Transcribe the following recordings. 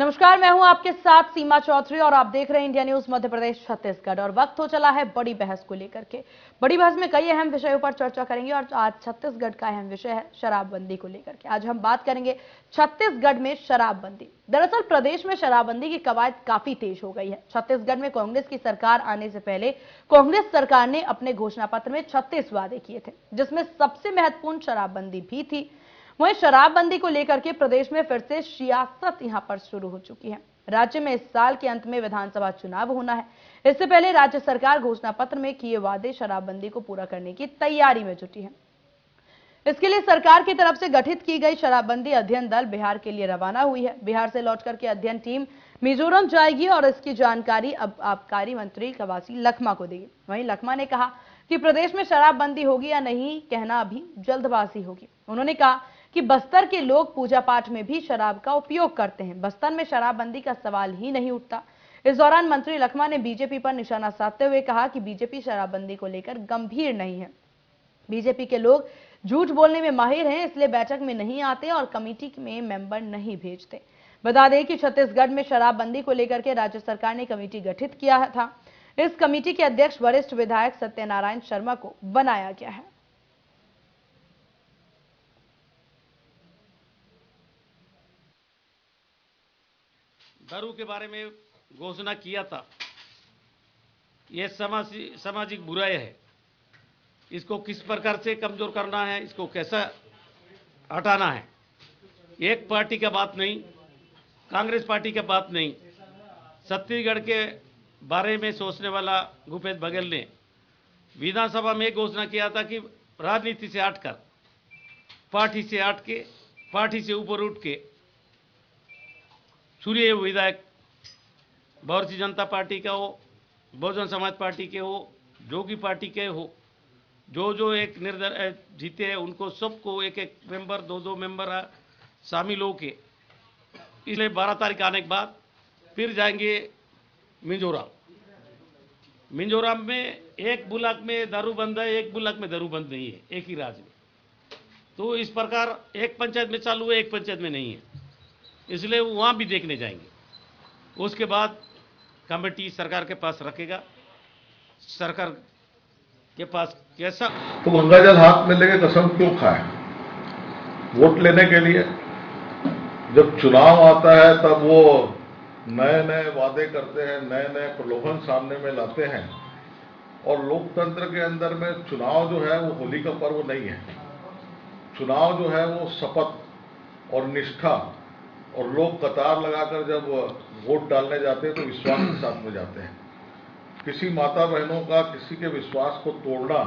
नमस्कार, मैं हूं आपके साथ सीमा चौधरी और आप देख रहे हैं इंडिया न्यूज मध्य प्रदेश छत्तीसगढ़। और वक्त हो चला है बड़ी बहस को लेकर के। बड़ी बहस में कई अहम विषयों पर चर्चा करेंगे और आज छत्तीसगढ़ का अहम विषय है शराबबंदी को लेकर के। आज हम बात करेंगे छत्तीसगढ़ में शराबबंदी। दरअसल प्रदेश में शराबबंदी की कवायद काफी तेज हो गई है। छत्तीसगढ़ में कांग्रेस की सरकार आने से पहले कांग्रेस सरकार ने अपने घोषणा पत्र में 36 वादे किए थे, जिसमें सबसे महत्वपूर्ण शराबबंदी भी थी। वहीं शराबबंदी को लेकर के प्रदेश में फिर से सियासत यहां पर शुरू हो चुकी है। राज्य में इस साल के अंत में विधानसभा चुनाव होना है। इससे पहले राज्य सरकार घोषणा पत्र में किए वादे शराबबंदी को पूरा करने की तैयारी में जुटी है। इसके लिए सरकार की तरफ से गठित की गई शराबबंदी अध्ययन दल बिहार के लिए रवाना हुई है। बिहार से लौटकर के अध्ययन टीम मिजोरम जाएगी और इसकी जानकारी अब आबकारी मंत्री कवासी लखमा को देगी। वहीं लखमा ने कहा कि प्रदेश में शराबबंदी होगी या नहीं कहना अभी जल्दबाजी होगी। उन्होंने कहा कि बस्तर के लोग पूजा पाठ में भी शराब का उपयोग करते हैं। बस्तर में शराबबंदी का सवाल ही नहीं उठता। इस दौरान मंत्री लखमा ने बीजेपी पर निशाना साधते हुए कहा कि बीजेपी शराबबंदी को लेकर गंभीर नहीं है। बीजेपी के लोग झूठ बोलने में माहिर हैं, इसलिए बैठक में नहीं आते और कमेटी में मेंबर नहीं भेजते। बता दें कि छत्तीसगढ़ में शराबबंदी को लेकर के राज्य सरकार ने कमेटी गठित किया था। इस कमेटी के अध्यक्ष वरिष्ठ विधायक सत्यनारायण शर्मा को बनाया गया है। दारू के बारे में घोषणा किया था। यह सामाजिक बुराई है। इसको किस प्रकार से कमजोर करना है, इसको कैसा हटाना है। एक पार्टी का बात नहीं, कांग्रेस पार्टी का बात नहीं, छत्तीसगढ़ के बारे में सोचने वाला भूपेश बघेल ने विधानसभा में घोषणा किया था कि राजनीति से हटकर, पार्टी से हट के, पार्टी से ऊपर उठ के सूर्य विधायक भारतीय जनता पार्टी का हो, बहुजन समाज पार्टी के हो, जोगी पार्टी के हो, जो एक निर्दल जीते हैं उनको सबको एक एक मेंबर, दो मेंबर शामिल हो के, इसलिए 12 तारीख आने के बाद फिर जाएंगे मिजोरम। मिजोरम में एक ब्लॉक में दारू बंद है, एक ब्लॉक में दारू बंद नहीं है, एक ही राज्य में। तो इस प्रकार एक पंचायत में चालू है, एक पंचायत में नहीं है, इसलिए वहाँ भी देखने जाएंगे। उसके बाद कमेटी सरकार के पास रखेगा। सरकार के पास कैसा तो गंगा जल हाथ में लेके कसम क्यों खाए? वोट लेने के लिए। जब चुनाव आता है तब वो नए नए वादे करते हैं, नए नए प्रलोभन सामने में लाते हैं। और लोकतंत्र के अंदर में चुनाव जो है वो होली का पर्व नहीं है। चुनाव जो है वो शपथ और निष्ठा, और लोग कतार लगाकर जब वोट डालने जाते हैं तो विश्वास के साथ में जाते हैं। किसी माता बहनों का किसी के विश्वास को तोड़ना,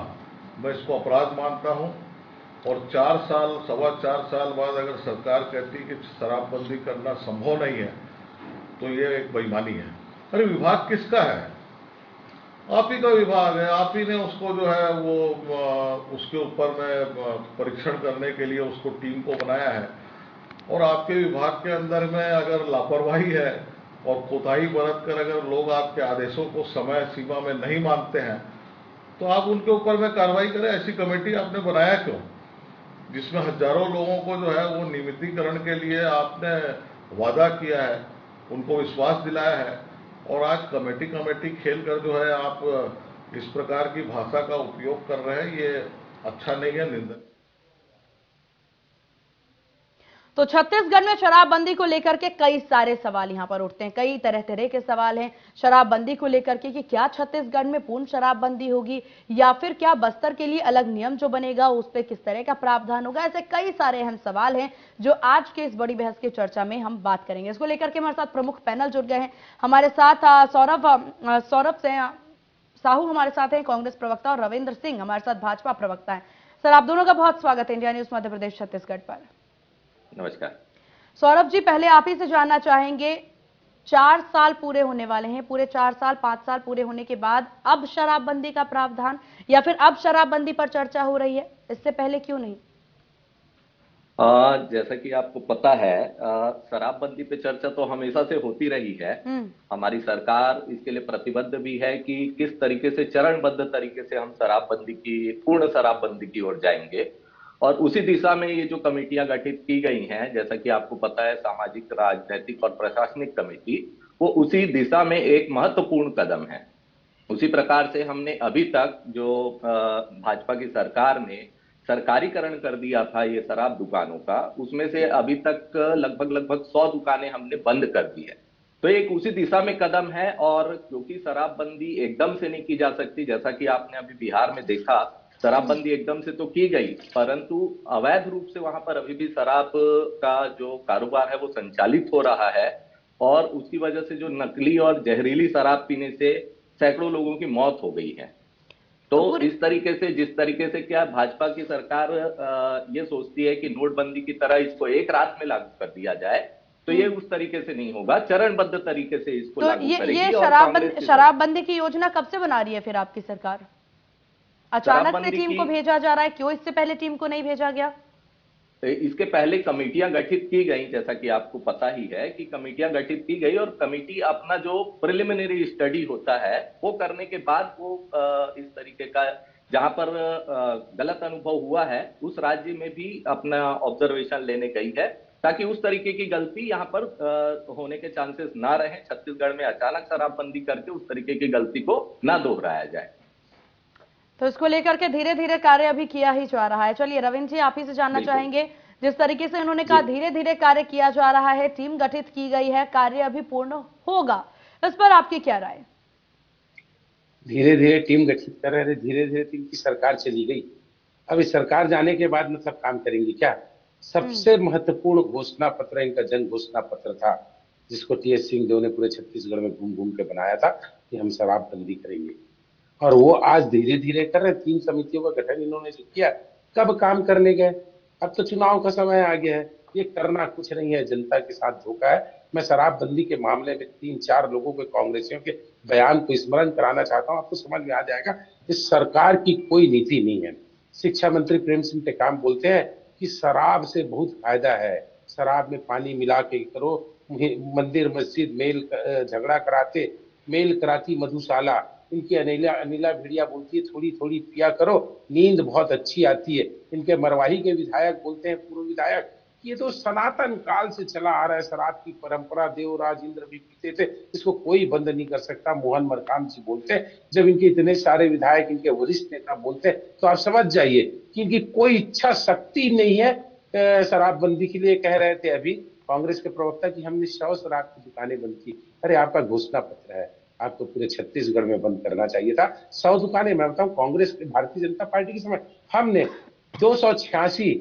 मैं इसको अपराध मानता हूं। और 4 साल, 4.25 साल बाद अगर सरकार कहती कि शराबबंदी करना संभव नहीं है, तो ये एक बेईमानी है। अरे विभाग किसका है? आप ही का विभाग है। आप ही ने उसको जो है वो उसके ऊपर में परीक्षण करने के लिए उसको टीम को बनाया है। और आपके विभाग के अंदर में अगर लापरवाही है और कोताही बरत कर अगर लोग आपके आदेशों को समय सीमा में नहीं मानते हैं, तो आप उनके ऊपर में कार्रवाई करें। ऐसी कमेटी आपने बनाया क्यों, जिसमें हजारों लोगों को जो है वो नियमितीकरण के लिए आपने वादा किया है, उनको विश्वास दिलाया है, और आज कमेटी खेल कर जो है आप इस प्रकार की भाषा का उपयोग कर रहे हैं। ये अच्छा नहीं है, निंदनीय। तो छत्तीसगढ़ में शराबबंदी को लेकर के कई सारे सवाल यहां पर उठते हैं। कई तरह तरह के सवाल हैं शराबबंदी को लेकर के कि क्या छत्तीसगढ़ में पूर्ण शराबबंदी होगी या फिर क्या बस्तर के लिए अलग नियम जो बनेगा उस पर किस तरह का प्रावधान होगा। ऐसे कई सारे अहम सवाल हैं जो आज के इस बड़ी बहस की चर्चा में हम बात करेंगे। इसको लेकर के हमारे साथ प्रमुख पैनल जुड़ गए हैं। हमारे साथ सौरभ से साहू हमारे साथ हैं, कांग्रेस प्रवक्ता, और रविंद्र सिंह हमारे साथ भाजपा प्रवक्ता है। सर, आप दोनों का बहुत स्वागत है इंडिया न्यूज मध्य प्रदेश छत्तीसगढ़ पर। नमस्कार। सौरभ जी, पहले आप ही से जानना चाहेंगे, 4 साल पूरे होने वाले हैं, पूरे 4 साल 5 साल पूरे होने के बाद अब शराबबंदी का प्रावधान या फिर अब शराबबंदी पर चर्चा हो रही है, इससे पहले क्यों नहीं? जैसा कि आपको पता है, शराबबंदी पे चर्चा तो हमेशा से होती रही है। हमारी सरकार इसके लिए प्रतिबद्ध भी है कि किस तरीके से चरणबद्ध तरीके से हम पूर्ण शराबबंदी की ओर जाएंगे। और उसी दिशा में ये जो कमेटियां गठित की गई हैं, जैसा कि आपको पता है, सामाजिक, राजनीतिक और प्रशासनिक कमेटी, वो उसी दिशा में एक महत्वपूर्ण कदम है। उसी प्रकार से हमने अभी तक जो भाजपा की सरकार ने सरकारीकरण कर दिया था ये शराब दुकानों का, उसमें से अभी तक लगभग 100 दुकानें हमने बंद कर दी है। तो एक उसी दिशा में कदम है। और क्योंकि शराबबंदी एकदम से नहीं की जा सकती, जैसा कि आपने अभी बिहार में देखा, शराबबंदी एकदम से तो की गई, परंतु अवैध रूप से वहां पर अभी भी शराब का जो कारोबार है वो संचालित हो रहा है। और उसकी वजह से जो नकली और जहरीली शराब पीने से सैकड़ों लोगों की मौत हो गई है। तो इस तरीके से, जिस तरीके से क्या भाजपा की सरकार ये सोचती है कि नोटबंदी की तरह इसको एक रात में लागू कर दिया जाए, तो ये उस तरीके से नहीं होगा, चरणबद्ध तरीके से इसको तो लागू करेगी। ये और शराबबंदी की योजना कब से बना रही है फिर आपकी सरकार? अचानक से शराबबंदी टीम को भेजा जा रहा है, क्यों इससे पहले टीम को नहीं भेजा गया? इसके पहले कमेटियां गठित की गई, जैसा कि आपको पता ही है कि कमेटियां गठित की गई, और कमेटी अपना जो प्रिलिमिनरी स्टडी होता है वो करने के बाद वो इस तरीके का, जहां पर गलत अनुभव हुआ है उस राज्य में भी अपना ऑब्जर्वेशन लेने गई है, ताकि उस तरीके की गलती यहाँ पर होने के चांसेस ना रहे। छत्तीसगढ़ में अचानक शराबबंदी करके उस तरीके की गलती को ना दोहराया जाए। तो इसको लेकर के धीरे धीरे कार्य अभी किया ही जा रहा है। चलिए रविंद्र जी, आप ही से जानना चाहेंगे, जिस तरीके से उन्होंने कहा धीरे धीरे कार्य किया जा रहा है, टीम गठित की गई है, कार्य अभी पूर्ण होगा, इस पर आपकी क्या राय? धीरे धीरे टीम गठित कर रहे थे, धीरे धीरे टीम की सरकार चली गई। अब इस सरकार जाने के बाद मतलब काम करेंगे क्या? सबसे महत्वपूर्ण घोषणा पत्र इनका जन घोषणा पत्र था, जिसको टी.एस. सिंहदेव ने पूरे छत्तीसगढ़ में घूम घूम के बनाया था कि हम शराबबंदी करेंगे, और वो आज धीरे धीरे कर रहे हैं। 3 समितियों का गठन इन्होंने जो किया, कब काम करने गए? अब तो चुनाव का समय आ गया है, ये करना कुछ नहीं है, जनता के साथ धोखा है। मैं शराबबंदी के मामले में 3-4 लोगों के, कांग्रेसियों के बयान को स्मरण कराना चाहता हूं, आपको समझ में आ जाएगा। इस सरकार की कोई नीति नहीं है। शिक्षा मंत्री प्रेम सिंह टेकाम बोलते हैं कि शराब से बहुत फायदा है, शराब में पानी मिला के करो, मंदिर मस्जिद मेल झगड़ा कराते, मेल कराती मधुशाला। इनकी अनिला भेड़िया बोलती है थोड़ी थोड़ी पिया करो, नींद बहुत अच्छी आती है। इनके मरवाही के विधायक बोलते हैं, पूर्व विधायक, ये तो सनातन काल से चला आ रहा है, शराब की परंपरा, देवराज इंद्र भी पीते थे, इसको कोई बंद नहीं कर सकता। मोहन मरकाम जी बोलते हैं। जब इनके इतने सारे विधायक, इनके वरिष्ठ नेता बोलते हैं, तो आप समझ जाइए कि इनकी कोई इच्छा शक्ति नहीं है शराबबंदी के लिए। कह रहे थे अभी कांग्रेस के प्रवक्ता कि हमने 100 शराब की दुकानें बंद की। अरे आपका घोषणा पत्र है, आपको पूरे छत्तीसगढ़ में बंद करना चाहिए था 100 दुकानें। मैं बताऊं, कांग्रेस, भारतीय जनता पार्टी के समय हमने 286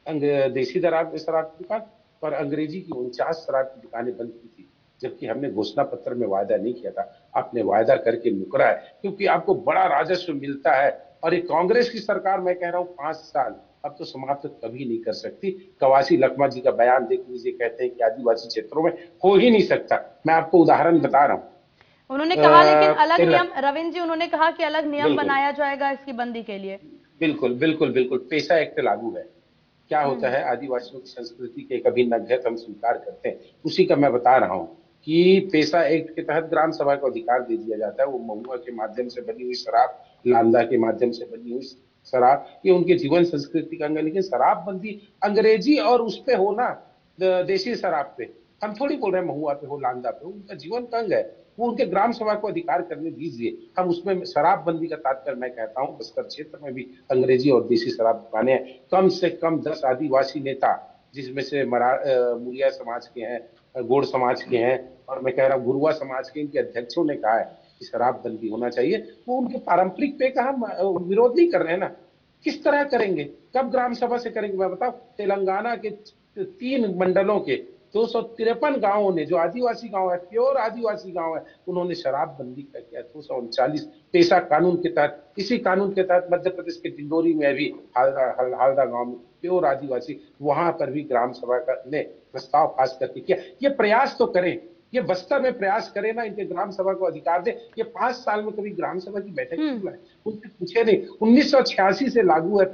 देसी शराब की दुकान और अंग्रेजी की 49 शराब की दुकानें बंद की थी, जबकि हमने घोषणा पत्र में वायदा नहीं किया था। आपने वायदा करके मुकरा है, क्योंकि आपको बड़ा राजस्व मिलता है। और ये कांग्रेस की सरकार, मैं कह रहा हूँ 5 साल अब तो समाप्त कभी नहीं कर सकती। कवासी लखमा जी का बयान देख लीजिए, कहते हैं कि आदिवासी क्षेत्रों में हो ही नहीं सकता। मैं आपको उदाहरण बता रहा हूँ। उन्होंने कहा लेकिन अलग नियम, रविंद्र जी, उन्होंने कहा कि अलग नियम बनाया जाएगा इसकी बंदी के लिए। बिल्कुल बिल्कुल बिल्कुल, पेशा एक्ट लागू है। क्या होता है, आदिवासियों की संस्कृति के एक अभिन्न अंग हम स्वीकार करते हैं, उसी का मैं बता रहा हूँ कि पेशा एक्ट के तहत ग्राम सभा को अधिकार दे दिया जाता है। वो महुआ के माध्यम से बनी हुई शराब, लांदा के माध्यम से बनी हुई शराब, ये उनके जीवन संस्कृति का अंग है। लेकिन शराबबंदी अंग्रेजी और उस पे होना, देसी शराब पे, हम थोड़ी बोल रहे हैं महुआ पे हो, लांदा पे हो, उनका जीवन का अंग है। वो उनके ग्राम सभा को अधिकार करने दीजिए। हम उसमें शराबबंदी का तात्पर्य, मैं कहता हूँ बस्तर क्षेत्र में भी अंग्रेजी और देसी शराब दुकानें हैं। कम से कम 10 आदिवासी नेता, जिसमें से मुरिया समाज के हैं, गोड़ समाज के हैं, और मैं कह रहा हूँ गुरुआ समाज के, इनके अध्यक्षों ने कहा है कि शराबबंदी होना चाहिए। वो उनके पारंपरिक पे का हम विरोध नहीं कर रहे हैं ना। किस तरह करेंगे, कब ग्राम सभा से करेंगे? मैं बताऊं, तेलंगाना के 3 मंडलों के 253 गांवों ने, जो आदिवासी गांव है, प्योर आदिवासी गांव है, उन्होंने शराबबंदी का किया 239 पेशा कानून के तहत। इसी कानून के तहत मध्य प्रदेश के डिंडोरी में भी हालदा गांव में प्योर आदिवासी, वहां पर भी ग्राम सभा ने प्रस्ताव पास करके किया। ये प्रयास तो करें, ये बस्तर में प्रयास करें ना, इनके ग्राम सभा को अधिकार दे। ये 5 साल में कभी ग्राम सभा की बैठक क्यों बुलाए? उनसे पूछे नहीं। 1986 से लागू है,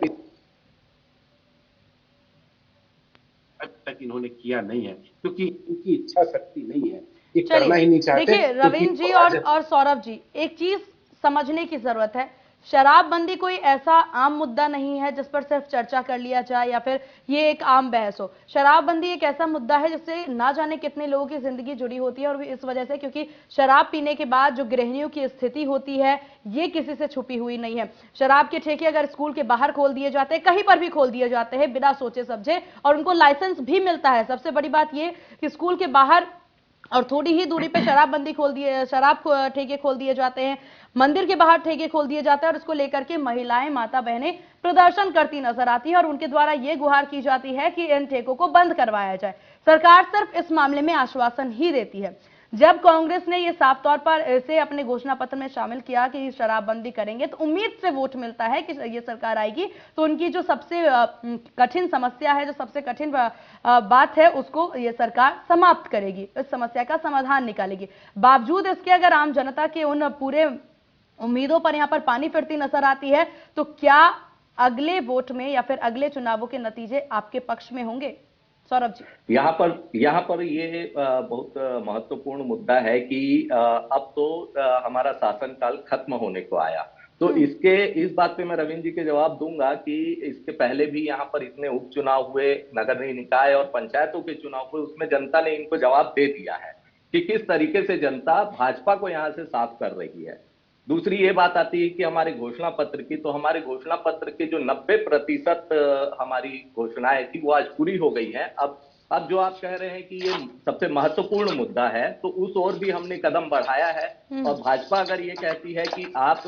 तक इन्होंने किया नहीं है, क्योंकि इनकी इच्छा शक्ति नहीं है, ये करना ही नहीं चाहते। देखिए रविंद्र जी और सौरभ जी, एक चीज समझने की जरूरत है, शराबबंदी कोई ऐसा आम मुद्दा नहीं है जिस पर सिर्फ चर्चा कर लिया जाए या फिर ये एक आम बहस हो। शराबबंदी एक ऐसा मुद्दा है जिससे ना जाने कितने लोगों की जिंदगी जुड़ी होती है, और इस वजह से क्योंकि शराब पीने के बाद जो गृहिणियों की स्थिति होती है ये किसी से छुपी हुई नहीं है। शराब के ठेके अगर स्कूल के बाहर खोल दिए जाते हैं, कहीं पर भी खोल दिए जाते हैं बिना सोचे समझे, और उनको लाइसेंस भी मिलता है। सबसे बड़ी बात ये कि स्कूल के बाहर और थोड़ी ही दूरी पे शराब ठेके खोल दिए जाते हैं, मंदिर के बाहर ठेके खोल दिए जाते हैं, और इसको लेकर के महिलाएं, माता बहनें प्रदर्शन करती नजर आती है और उनके द्वारा ये गुहार की जाती है कि इन ठेकों को बंद करवाया जाए। सरकार सिर्फ इस मामले में आश्वासन ही देती है। जब कांग्रेस ने ये साफ तौर पर इसे अपने घोषणा पत्र में शामिल किया कि शराबबंदी करेंगे, तो उम्मीद से वोट मिलता है कि ये सरकार आएगी तो उनकी जो सबसे कठिन समस्या है, जो सबसे कठिन बात है, उसको ये सरकार समाप्त करेगी, इस समस्या का समाधान निकालेगी। बावजूद इसके अगर आम जनता के उन पूरे उम्मीदों पर यहां पर पानी फिरती नजर आती है, तो क्या अगले वोट में या फिर अगले चुनावों के नतीजे आपके पक्ष में होंगे? सौरभ जी, यहाँ पर ये बहुत महत्वपूर्ण मुद्दा है कि अब तो हमारा शासनकाल खत्म होने को आया। तो इस बात पे मैं रविंद्र जी के जवाब दूंगा कि इसके पहले भी यहाँ पर इतने उपचुनाव हुए, नगर निकाय और पंचायतों के चुनाव हुए, उसमें जनता ने इनको जवाब दे दिया है कि किस तरीके से जनता भाजपा को यहाँ से साफ कर रही है। दूसरी ये बात आती है कि हमारे घोषणा पत्र की, तो हमारे घोषणा पत्र की जो 90% हमारी घोषणाएं थी वो आज पूरी हो गई हैं। अब जो आप कह रहे हैं कि ये सबसे महत्वपूर्ण मुद्दा है, तो उस ओर भी हमने कदम बढ़ाया है। और भाजपा अगर ये कहती है कि आप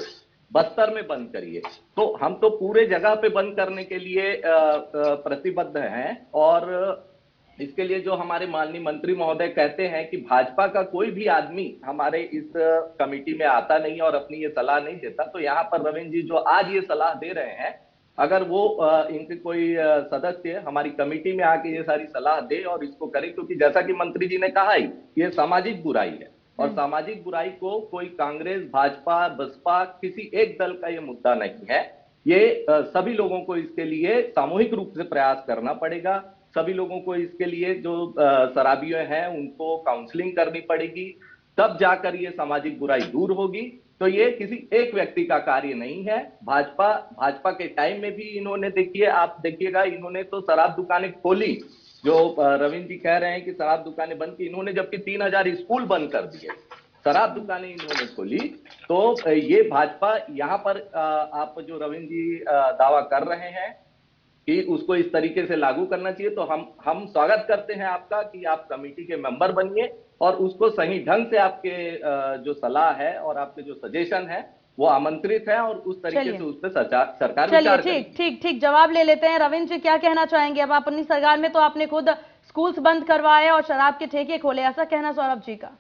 बस्तर में बंद करिए, तो हम तो पूरे जगह पे बंद करने के लिए प्रतिबद्ध हैं। और इसके लिए जो हमारे माननीय मंत्री महोदय कहते हैं कि भाजपा का कोई भी आदमी हमारे इस कमेटी में आता नहीं और अपनी ये सलाह नहीं देता, तो यहाँ पर रविंद्र जी जो आज ये सलाह दे रहे हैं, अगर वो इनके कोई सदस्य हमारी कमेटी में आके ये सारी सलाह दे और इसको करे, क्योंकि जैसा कि मंत्री जी ने कहा ही, ये सामाजिक बुराई है और सामाजिक बुराई को कोई कांग्रेस, भाजपा, बसपा किसी एक दल का ये मुद्दा नहीं है। ये सभी लोगों को इसके लिए सामूहिक रूप से प्रयास करना पड़ेगा। सभी लोगों को इसके लिए जो शराबियों हैं उनको काउंसलिंग करनी पड़ेगी, तब जाकर ये सामाजिक बुराई दूर होगी। तो ये किसी एक व्यक्ति का कार्य नहीं है। भाजपा के टाइम में भी इन्होंने, देखिए आप देखिएगा, इन्होंने तो शराब दुकानें खोली, जो रविंद्र जी कह रहे हैं कि शराब दुकानें बंद की, इन्होंने जबकि 3000 स्कूल बंद कर दिए, शराब दुकानें इन्होंने खोली। तो ये भाजपा यहाँ पर आप जो रविंद्र जी दावा कर रहे हैं कि उसको इस तरीके से लागू करना चाहिए, तो हम स्वागत करते हैं आपका कि आप कमेटी के मेंबर बनिए और उसको सही ढंग से आपके जो सलाह है और आपके जो सजेशन है वो आमंत्रित है और उस तरीके से उस पर सरकार विचार करेगी। ठीक जवाब ले लेते हैं। रविंद्र जी, क्या कहना चाहेंगे? अब अपनी सरकार में तो आपने खुद स्कूल्स बंद करवाए और शराब के ठेके खोले, ऐसा कहना सौरभ जी का?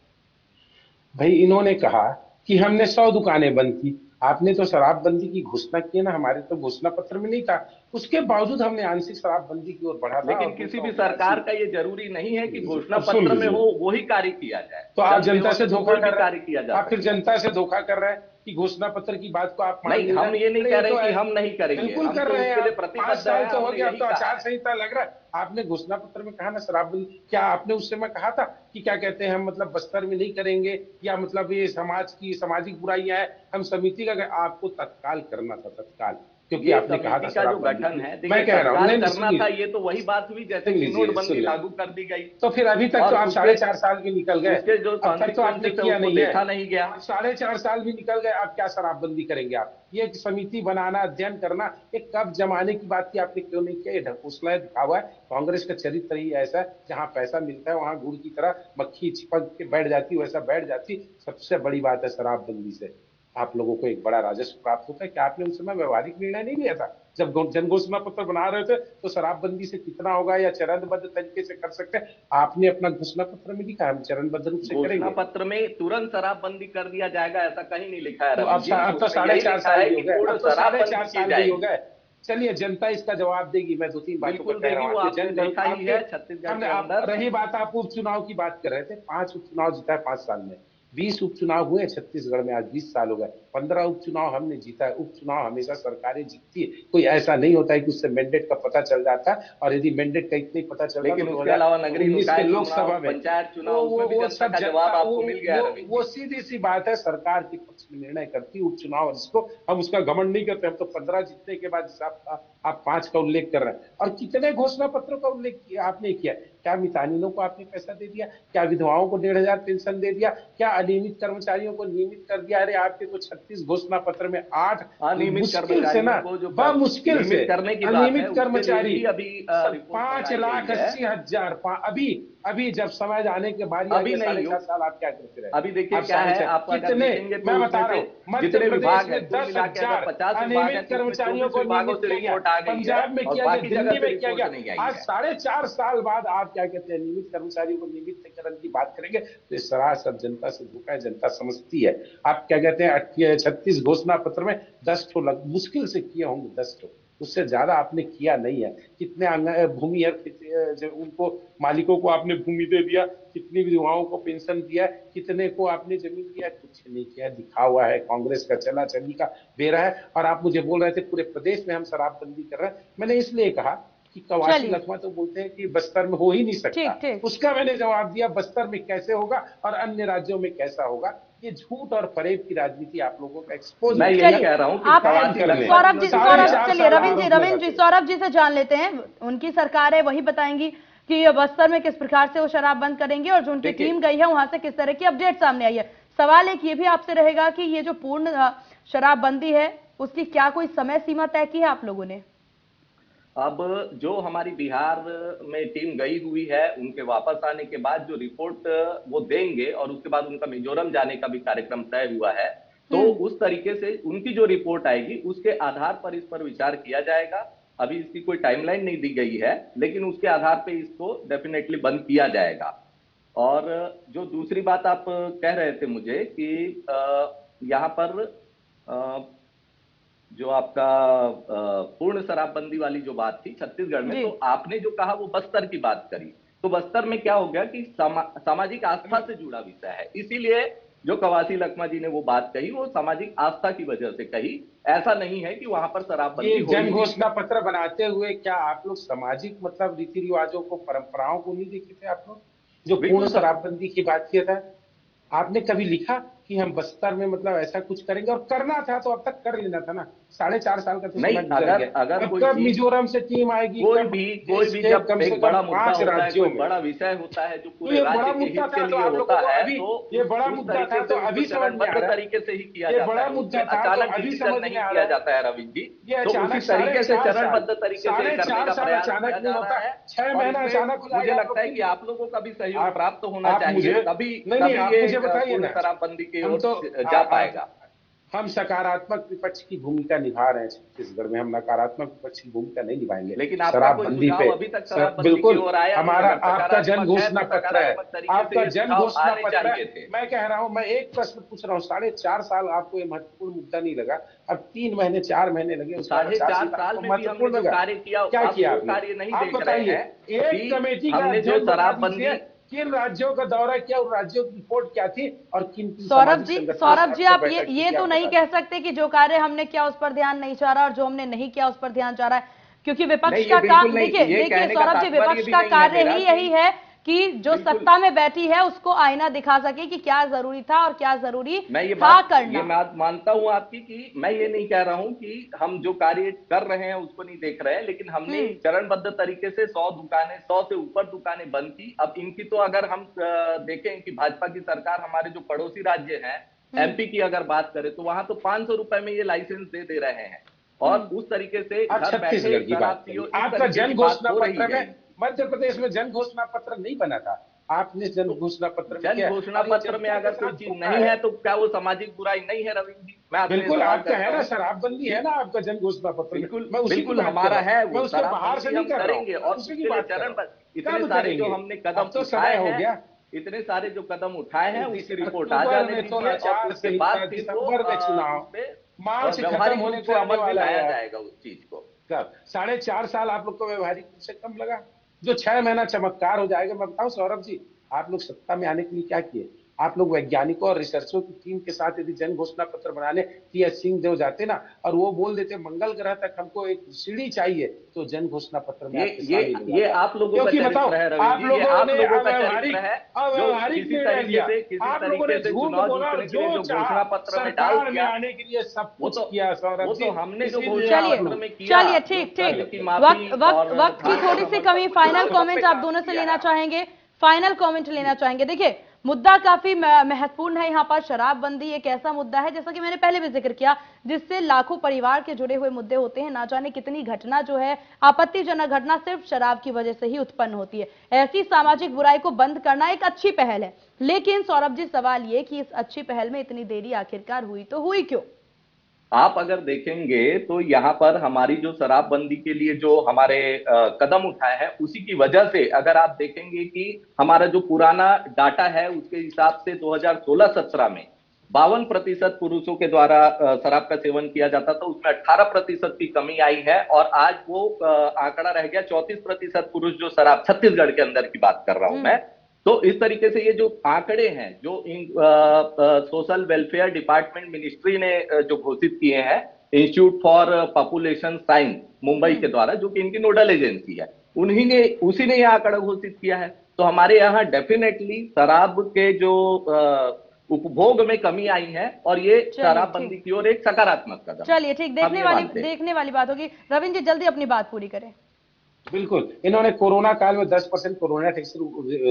भाई, इन्होंने कहा कि हमने 100 दुकानें बंद की, आपने तो शराबबंदी की घोषणा की ना, हमारे तो घोषणा पत्र में नहीं था। उसके बावजूद हमने आंशिक शराबबंदी की ओर बढ़ा। लेकिन किसी भी सरकार का ये जरूरी नहीं है कि घोषणा पत्र में हो वही कार्य किया जाए। तो आप जनता से धोखा कर कार्य किया जाए, आप फिर जनता से धोखा कर रहे हैं कि घोषणा पत्र की बात को आप नहीं, हम ये नहीं कह रहे कि हम नहीं करेंगे, बिल्कुल कर रहे हैं। 5 साल तो हो गया, अब तो आचार संहिता लग रहा है। आपने घोषणा पत्र में कहा ना शराबबंदी, क्या आपने उस समय कहा था कि क्या कहते हैं हम मतलब बस्तर में नहीं करेंगे, या मतलब ये समाज की सामाजिक बुराइयां है, हम समिति का आपको तत्काल करना था, तत्काल, क्योंकि आपने कहा था जो गठन है, मैं कह रहा हूँ करना था, ये तो वही बात हुई जैसे नोटबंदी लागू कर दी गई। तो फिर अभी तक तो आप 4.5 साल भी निकल गए, जो अब तक तो आपने किया नहीं है, देखा नहीं गया। 4.5 साल भी निकल गए, आप क्या शराबबंदी करेंगे? आप ये समिति बनाना, अध्ययन करना, ये कब जमाने की बात की आपने क्यों नहीं किया? ये ढकोसला दिखा हुआ है। कांग्रेस का चरित्र ही ऐसा है, जहां पैसा मिलता है वहां गुड़ की तरह मक्खी चिपक के बैठ जाती, वैसा बैठ जाती। सबसे बड़ी बात है शराबबंदी से आप लोगों को एक बड़ा राजस्व प्राप्त होता है। क्या आपने उस समय व्यवहारिक निर्णय नहीं लिया था? जब जन घोषणा पत्र बना रहे थे तो शराबबंदी से कितना होगा या चरणबद्ध तरीके से कर सकते हैं, आपने अपना घोषणा पत्र में लिखा है, हम चरणबद्ध रूप से करेंगे। घोषणा पत्र में तुरंत शराबबंदी कर दिया जाएगा ऐसा कहीं नहीं लिखा है। तो अब तो 4.5 साल हो गए, अब तो 4.5 साल भी हो गए। चलिए, जनता इसका जवाब देगी। मैं 2-3 बातों को कह रहा हूँ। रही बात, आप उपचुनाव की बात कर रहे थे, 5 उपचुनाव जीता है 5 साल में, 20 उपचुनाव हुए छत्तीसगढ़ में, आज 20 साल हो गए 15 उपचुनाव हमने जीता है। उपचुनाव हमेशा सरकारें जीतती है, कोई ऐसा नहीं होता है कि उससे मैंडेट का पता चल जाता है। और यदि मैंडेट का इतना ही पता चल लेकिन उसके अलावा नगरीय निकाय लोकसभा में, पंचायत चुनाव, उसमें भी जनता का जवाब आपको मिल गया है रवि। वो सीधी सी बात है, सरकार के पक्ष में निर्णय करती है उपचुनाव। इसको हम उसका घमंड नहीं करते, हम तो 15 जीतने के बाद आप 5 का उल्लेख कर रहे हैं। और कितने घोषणा पत्रों का उल्लेख किया आपने किया? क्या मितानिनों को आपने पैसा दे दिया? क्या विधवाओं को 1,500 पेंशन दे दिया? क्या अनियमित कर्मचारियों को नियमित कर दिया? अरे आपके तो 36 घोषणा पत्र में 8 अनियमित कर्मचारियों को जो मुश्किल से करने की बात है, अनियमित कर्मचारी अभी 5,80,000। अभी जब समय जाने के बाद अभी नहीं 4.5 साल आप क्या करते रहे? अभी देखिए क्या है, आप अगर कितने, देखेंगे तो मैं बता रहा हूँ, मध्य जितने विभाग प्रदेश है में 10,000 50 अनियमित कर्मचारियों को नियमित किया गया, पंजाब में किया गया, दिल्ली में किया गया। आज 4.5 साल बाद आप क्या कहते हैं नियमित कर्मचारियों को नियमितीकरण की बात करेंगे? तो इस सरासर जनता से धोखा है, जनता समझती है। आप क्या कहते हैं 36 घोषणा पत्र में 10 ठो मुश्किल से किए होंगे, 10 ठो, उससे ज्यादा आपने किया नहीं है। कितने भूमिहीन उनको मालिकों को आपने भूमि दे दिया, कितनी विधवाओं को पेंशन दिया, कितने को आपने जमीन दिया? कुछ नहीं किया, दिखा हुआ है। कांग्रेस का चला चली का बेरा है। और आप मुझे बोल रहे थे पूरे प्रदेश में हम शराबबंदी कर रहे हैं। मैंने इसलिए कहा कि कवासी लखमा तो बोलते हैं कि बस्तर में हो ही नहीं सकता। उसका मैंने जवाब दिया बस्तर में कैसे होगा और अन्य राज्यों में कैसा होगा। ये झूठ और फरेब की राजनीति आप लोगों का एक्सपोज। मैं यही कह रहा हूँ कि रविंद्र जी सौरभ जी से जान लेते हैं, उनकी सरकार है, वही बताएंगी कि बस्तर में किस प्रकार से वो शराब बंद करेंगे और जो उनकी टीम गई है वहां से किस तरह की अपडेट सामने आई है। सवाल एक ये भी आपसे रहेगा कि ये जो पूर्ण शराबबंदी है उसकी क्या कोई समय सीमा तय की है आप लोगों ने? अब जो हमारी बिहार में टीम गई हुई है, उनके वापस आने के बाद जो रिपोर्ट वो देंगे और उसके बाद उनका मिजोरम जाने का भी कार्यक्रम तय हुआ है, तो उस तरीके से उनकी जो रिपोर्ट आएगी उसके आधार पर इस पर विचार किया जाएगा। अभी इसकी कोई टाइमलाइन नहीं दी गई है, लेकिन उसके आधार पे इसको डेफिनेटली बंद किया जाएगा। और जो दूसरी बात आप कह रहे थे मुझे कि यहाँ पर जो आपका पूर्ण शराबबंदी वाली जो बात थी छत्तीसगढ़ में, तो आपने जो कहा वो बस्तर की बात करी, तो बस्तर में क्या हो गया कि सामाजिक आस्था से जुड़ा विषय है, इसीलिए जो कवासी लखमा जी ने वो बात कही वो सामाजिक आस्था की वजह से कही। ऐसा नहीं है कि वहां पर शराबबंदी हो। जन घोषणा पत्र बनाते हुए क्या आप लोग सामाजिक मतलब रीति रिवाजों को, परंपराओं को नहीं देखे थे? आप लोग जो पूर्ण शराबबंदी की बात किया था, आपने कभी लिखा कि हम बस्तर में मतलब ऐसा कुछ करेंगे? और करना था तो अब तक कर लेना था ना। 4.5 साल का तो नहीं, अगर कोई कब मिजोरम से टीम आएगी? कोई भी जब एक बड़ा मुद्दा होता है, कोई बड़ा विषय होता है जो पूरे राज्य के हित के लिए होता है, तो ये बड़ा मुद्दा था तो अभी चरणबद्ध तरीके से ही किया जाता है। बड़ा मुद्दा था, अचानक डिसीजन नहीं किया जाता है रविंद्र जी, तो उसी तरीके से चरणबद्ध तरीके से करने का प्रयास किया जा रहा है। 6 महीना अचानक मुझे लगता है कि आप लोगों का भी सहयोग प्राप्त होना चाहिए, तभी ये शराबबंदी की ओर जा पाएगा। हम सकारात्मक विपक्ष की भूमिका निभा रहे हैं छत्तीसगढ़ में, हम नकारात्मक विपक्ष की भूमिका नहीं निभाएंगे। लेकिन शराबबंदी पे बिल्कुल हमारा आपका जन घोषणा पत्र है, आपका जन घोषणा पत्र है। मैं कह रहा हूं, मैं एक प्रश्न पूछ रहा हूं, 4.5 साल आपको ये महत्वपूर्ण मुद्दा नहीं लगा, अब 3 महीने 4 महीने लगे, 4.5 साल में महत्वपूर्ण कार्य किया, क्या किया आपने? आप बताइए, एक कमेटी हमने जो शराबबंदी किन राज्यों का दौरा किया, उन राज्यों की रिपोर्ट क्या थी और किन? सौरभ जी आप ये तो नहीं कह सकते कि जो कार्य हमने किया उस पर ध्यान नहीं जा रहा और जो हमने नहीं किया उस पर ध्यान जा रहा है, क्योंकि विपक्ष का काम, देखिए सौरभ जी, विपक्ष का कार्य ही यही है कि जो सत्ता में बैठी है उसको आईना दिखा सके कि क्या जरूरी था और क्या जरूरी था करना। ये मैं मानता हूं आपकी कि मैं ये नहीं कह रहा हूं कि हम जो कार्य कर रहे हैं उसको नहीं देख रहे हैं, लेकिन हमने चरणबद्ध तरीके से 100 से ऊपर दुकानें बंद की। अब इनकी तो अगर हम देखें कि भाजपा की सरकार हमारे जो पड़ोसी राज्य हैं, एमपी की अगर बात करें, तो वहां तो 500 रुपए में ये लाइसेंस दे रहे हैं और उस तरीके से घर बैठे आपका जन घोषणा पत्र में मध्य प्रदेश में जन घोषणा पत्र नहीं बना था, आपने जन घोषणा पत्र में अगर कोई चीज नहीं है तो क्या वो सामाजिक बुराई नहीं है रविंद्र जी? बिल्कुल आपका है ना, शराबबंदी है ना आपका जन घोषणा पत्र। बिल्कुल हमारा है, वो बाहर से नहीं करेंगे और चरण पर इतने सारे जो हमने कदम उठाए हो गया, इतने सारे जो कदम उठाए हैं उसकी रिपोर्ट आ जाने दीजिए, उसके बाद चुनाव मार्च खत्म होने को अमल में लाया जाएगा उस चीज को। 4.5 साल आप लोग को व्यवहारिक से कम लगा, जो 6 महीना चमत्कार हो जाएगा। मैं बताऊं सौरभ जी, आप लोग सत्ता में आने के लिए क्या किए? आप लोग वैज्ञानिकों और रिसर्चरों की टीम के साथ यदि जन घोषणा पत्र बनाने टी.एच. सिंहदेव जाते ना और वो बोल देते मंगल ग्रह तक हमको एक सीढ़ी चाहिए, तो जन घोषणा पत्र में आपके शामिल हो ये जाता। आप लोगों का क्योंकि चरित्र बताओ, है आप रविंद्र जी, ये लोगों आप ने लोगों का अव्यवहारिक चरित्र है जो अव्यवहारिक किसी निर्णय लिया। तरीके आप लोगों ने से झूठ चुनाव बोला और जीतने के लिए जो जो चाहा घोषणा पत्र में डाल सरकार में दिया, आने के लिए सब वो कुछ तो किया सौरभ जी, हमने जो इसीलिए घोषणा आप पत्र लोग में किया, चलिए जो ठीक कर्ज ठीक, की वक्त माफी वक्त और वक्त की धान थोड़ी सी समर्थन कमी, कुछ फाइनल लोगों कमेंट पे आप काम दोनों से किया लेना है। चाहेंगे, फाइनल कमेंट लेना चाहेंगे। देखिए मुद्दा काफी महत्वपूर्ण है यहाँ पर। शराबबंदी एक ऐसा मुद्दा है, जैसा कि मैंने पहले भी जिक्र किया, जिससे लाखों परिवार के जुड़े हुए मुद्दे होते हैं। ना जाने कितनी घटना जो है, आपत्तिजनक घटना सिर्फ शराब की वजह से ही उत्पन्न होती है। ऐसी सामाजिक बुराई को बंद करना एक अच्छी पहल है, लेकिन सौरभ जी सवाल ये कि इस अच्छी पहल में इतनी देरी आखिरकार हुई तो हुई क्यों? आप अगर देखेंगे तो यहाँ पर हमारी जो शराबबंदी के लिए जो हमारे कदम उठाए हैं, उसी की वजह से अगर आप देखेंगे कि हमारा जो पुराना डाटा है उसके हिसाब से 2016-17 में 52% पुरुषों के द्वारा शराब का सेवन किया जाता था, उसमें 18% की कमी आई है और आज वो आंकड़ा रह गया 34% पुरुष जो शराब, छत्तीसगढ़ के अंदर की बात कर रहा हूं मैं। तो इस तरीके से ये जो आंकड़े हैं जो सोशल वेलफेयर डिपार्टमेंट मिनिस्ट्री ने जो घोषित किए हैं, institute for population science Mumbai के द्वारा, जो कि इनकी नोडल एजेंसी है, उसी ने यह आंकड़ा घोषित किया है। तो हमारे यहाँ डेफिनेटली शराब के जो उपभोग में कमी आई है और ये शराबबंदी की ओर एक सकारात्मक कदम। चलिए ठीक, देखने वाली बात होगी। रविंद्र जी जल्दी अपनी बात पूरी करें। बिल्कुल, इन्होंने कोरोना काल में 10% कोरोना टैक्स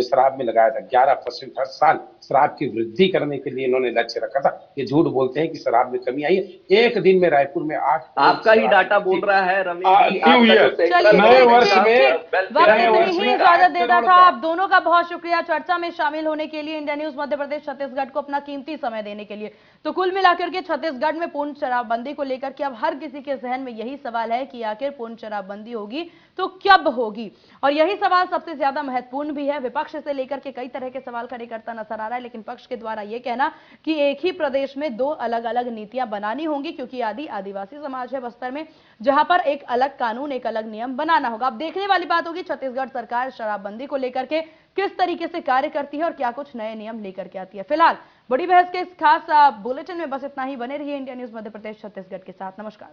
शराब में लगाया था, 11% हर साल शराब की वृद्धि करने के लिए इन्होंने लक्ष्य रखा था। ये झूठ बोलते हैं कि शराब में कमी आई है। एक दिन में रायपुर में 8 आपका ही डाटा बोल रहा है रवि जी, न्यू ईयर नए वर्ष में वक्त ही इजाजत देता था। आप दोनों का बहुत शुक्रिया चर्चा में शामिल होने के लिए, इंडिया न्यूज मध्य प्रदेश छत्तीसगढ़ को अपना कीमती समय देने के लिए। तो कुल मिलाकर के छत्तीसगढ़ में पूर्ण शराबबंदी को लेकर के अब हर किसी के जहन में यही सवाल है कि आखिर पूर्ण शराबबंदी होगी तो कब होगी, और यही सवाल सबसे ज्यादा महत्वपूर्ण भी है। विपक्ष से लेकर के कई तरह के सवाल खड़े करता नजर आ रहा है, लेकिन पक्ष के द्वारा यह कहना कि एक ही प्रदेश में 2 अलग अलग नीतियां बनानी होंगी, क्योंकि आदिवासी समाज है बस्तर में, जहां पर एक अलग कानून, एक अलग नियम बनाना होगा। अब देखने वाली बात होगी छत्तीसगढ़ सरकार शराबबंदी को लेकर के किस तरीके से कार्य करती है और क्या कुछ नए नियम लेकर के आती है। फिलहाल बड़ी बहस के इस खास बुलेटिन में बस इतना ही। बने रहिए इंडिया न्यूज मध्य प्रदेश छत्तीसगढ़ के साथ। नमस्कार।